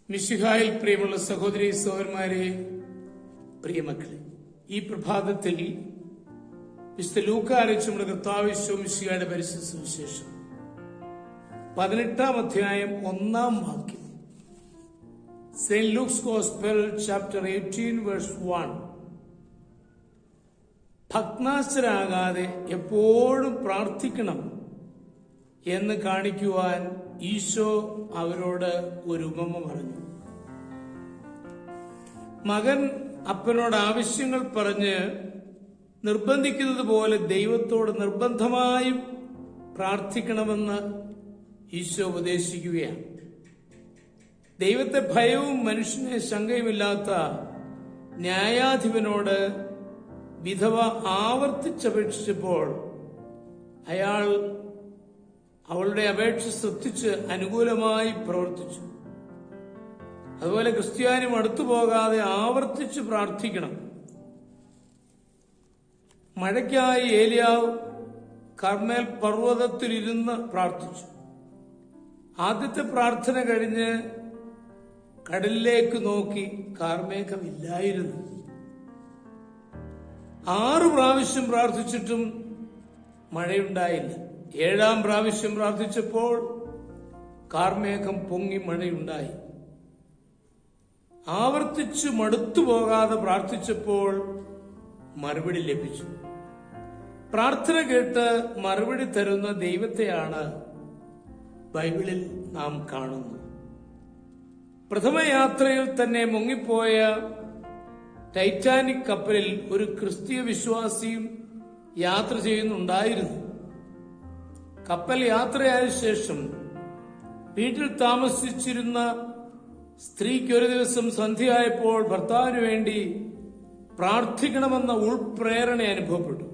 മിശിഹായിൽ പ്രിയമുള്ള സഹോദരി സഹോദരന്മാരെ, പ്രിയമക്കളെ, ഈ പ്രഭാതത്തിൽ വിശുദ്ധ ലൂക്കാ അറിയിച്ച നമ്മുടെ കർത്താവ് മിശിഹായുടെ പരിശുദ്ധ സുവിശേഷം 18-ാം അധ്യായം 1-ാം വാക്യം, Saint Luke's gospel chapter 18 verse 1. ഭഗ്നാശരാകാതെ എപ്പോഴും പ്രാർത്ഥിക്കണം എന്ന് കാണിക്കുവാൻ ഈശോ അവരോട് ഒരു ഉപമ പറഞ്ഞു. മകൻ അപ്പനോട് ആവശ്യങ്ങൾ പറഞ്ഞ് നിർബന്ധിക്കുന്നത് പോലെ ദൈവത്തോട് നിർബന്ധമായും പ്രാർത്ഥിക്കണമെന്ന് ഈശോ ഉപദേശിക്കുകയാണ്. ദൈവത്തെ ഭയവും മനുഷ്യനെ ശങ്കയുമില്ലാത്ത ന്യായാധിപനോട് വിധവ ആവർത്തിച്ചപേക്ഷിച്ചപ്പോൾ അയാൾ അവളുടെ അപേക്ഷ ശ്രദ്ധിച്ച് അനുകൂലമായി പ്രവർത്തിച്ചു. അതുപോലെ ക്രിസ്ത്യാനി അടുത്തു പോകാതെ ആവർത്തിച്ച് പ്രാർത്ഥിക്കണം. മഴയ്ക്കായി ഏലിയാവ് കർമ്മേൽ പർവ്വതത്തിലിരുന്ന് പ്രാർത്ഥിച്ചു. ആദ്യത്തെ പ്രാർത്ഥന കഴിഞ്ഞ് കടലിലേക്ക് നോക്കി കാർമേഘമില്ലായിരുന്നു. 6 പ്രാവശ്യം പ്രാർത്ഥിച്ചിട്ടും മഴയുണ്ടായില്ല. 7-ാം പ്രാവശ്യം പ്രാർത്ഥിച്ചപ്പോൾ കാർമേഘം പൊങ്ങി മഴയുണ്ടായി. ആവർത്തിച്ചു മടുത്തു പോകാതെ പ്രാർത്ഥിച്ചപ്പോൾ മറുപടി ലഭിച്ചു. പ്രാർത്ഥന കേട്ട് മറുപടി തരുന്ന ദൈവത്തെയാണ് ബൈബിളിൽ നാം കാണുന്നത്. പ്രഥമ യാത്രയിൽ തന്നെ മുങ്ങിപ്പോയ ടൈറ്റാനിക് കപ്പലിൽ ഒരു ക്രിസ്തീയ വിശ്വാസിയും യാത്ര ചെയ്യുന്നുണ്ടായിരുന്നു. കപ്പൽ യാത്രയായ ശേഷം വീട്ടിൽ താമസിച്ചിരുന്ന സ്ത്രീക്ക് ഒരു ദിവസം സന്ധ്യയായപ്പോൾ ഭർത്താവിന് വേണ്ടി പ്രാർത്ഥിക്കണമെന്ന ഉൾപ്രേരണ അനുഭവപ്പെട്ടു.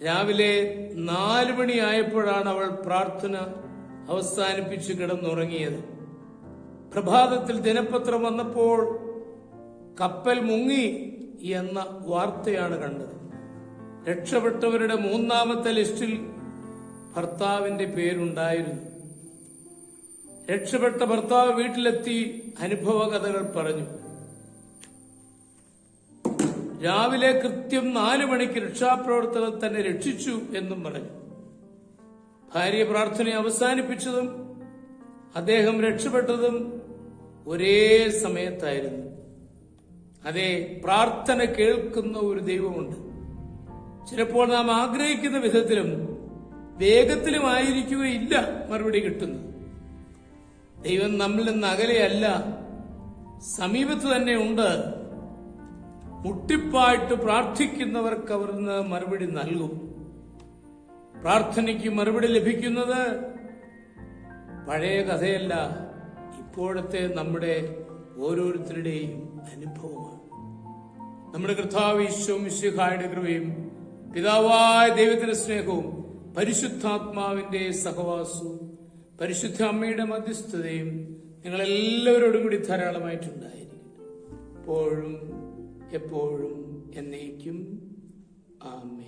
രാവിലെ 4 മണിയായപ്പോഴാണ് അവൾ പ്രാർത്ഥന അവസാനിപ്പിച്ച് കിടന്നുറങ്ങിയത്. പ്രഭാതത്തിൽ ദിനപത്രം വന്നപ്പോൾ കപ്പൽ മുങ്ങി എന്ന വാർത്തയാണ് കണ്ടത്. രക്ഷപ്പെട്ടവരുടെ 3-ാമത്തെ ലിസ്റ്റിൽ ഭർത്താവിന്റെ പേരുണ്ടായിരുന്നു. രക്ഷപ്പെട്ട ഭർത്താവ് വീട്ടിലെത്തി അനുഭവ കഥകൾ പറഞ്ഞു. രാവിലെ കൃത്യം 4 മണിക്ക് രക്ഷാപ്രവർത്തകർ തന്നെ രക്ഷിച്ചു എന്നും പറഞ്ഞു. ഭാര്യ പ്രാർത്ഥന അവസാനിപ്പിച്ചതും അദ്ദേഹം രക്ഷപ്പെട്ടതും ഒരേ സമയത്തായിരുന്നു. അതെ, പ്രാർത്ഥന കേൾക്കുന്ന ഒരു ദൈവമുണ്ട്. ചിലപ്പോൾ നാം ആഗ്രഹിക്കുന്ന വിധത്തിലും വേഗത്തിലും ആയിരിക്കുകയില്ല മറുപടി കിട്ടുന്നത്. ദൈവം നമ്മിൽ നിന്ന് അകലെയല്ല, സമീപത്ത് തന്നെ ഉണ്ട്. മുട്ടിപ്പായിട്ട് പ്രാർത്ഥിക്കുന്നവർക്ക് അവിടുന്ന് മറുപടി നൽകും. പ്രാർത്ഥനയ്ക്ക് മറുപടി ലഭിക്കുന്നത് പഴയ കഥയല്ല, ഇപ്പോഴത്തെ നമ്മുടെ ഓരോരുത്തരുടെയും അനുഭവമാണ്. നമ്മുടെ കർത്താവ് ഈശോ മിശിഹായുടെ കൃപയും പിതാവായ ദൈവത്തിന്റെ സ്നേഹവും പരിശുദ്ധാത്മാവിന്റെ സഹവാസവും പരിശുദ്ധ അമ്മയുടെ മധ്യസ്ഥതയും നിങ്ങളെല്ലാവരോടും കൂടി ധാരാളമായിട്ടുണ്ടായിരിക്കും, എപ്പോഴും എപ്പോഴും എന്നേക്കും. ആമേൻ.